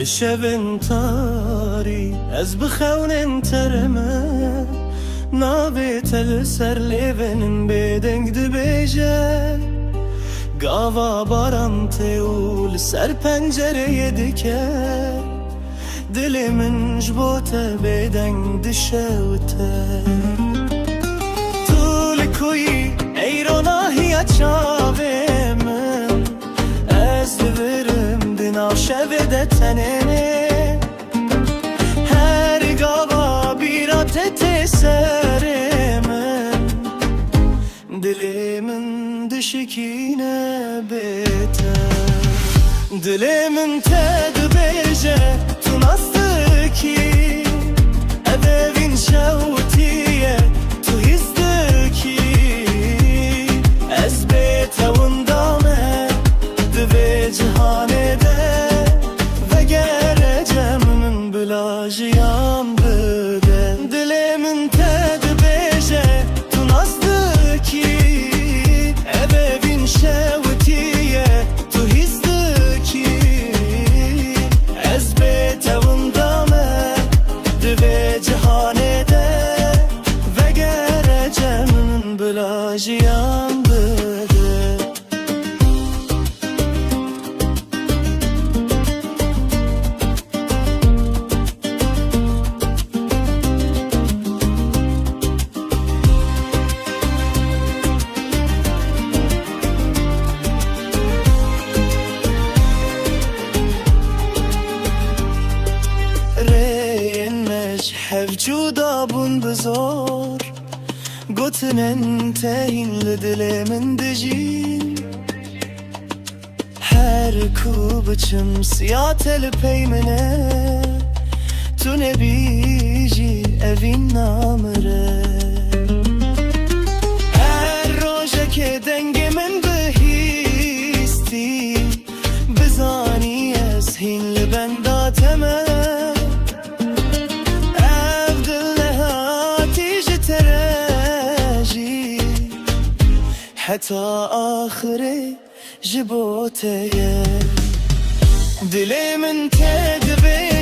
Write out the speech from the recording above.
شبن تاری از بخون ترمه نابی تل سر لیونن بدنگ دبیجه گاوا باران تیول سر پنجره دکه دل من جبوته بدنگ دشوته طول کوی ایراناهی چاوه من از دورم دنا شوه تنه هر گاوا بیرات تسر من دل من دشکینه بیته دل من تدبیجه تو نستکی ادوین شوتیه تو هزدکی از بیته وندامه دوی جهانه ده وگر جمن بلا جیان بده دل من تدبیجه تو نستکی ادوین شوتیه تو هزدکی از بیته وندامه دوی جهانه ده وگر جمن بلا جیان بده حف جودا بون بزار گوتن انتهین لدل من دجی هر کو بچم سیات الپیمنه تو نبیجی اوین نامره هر روژه که دنگ من بهیستی بزانی از هین لبنداتمه حتى آخري جبوتي دلي من تدبي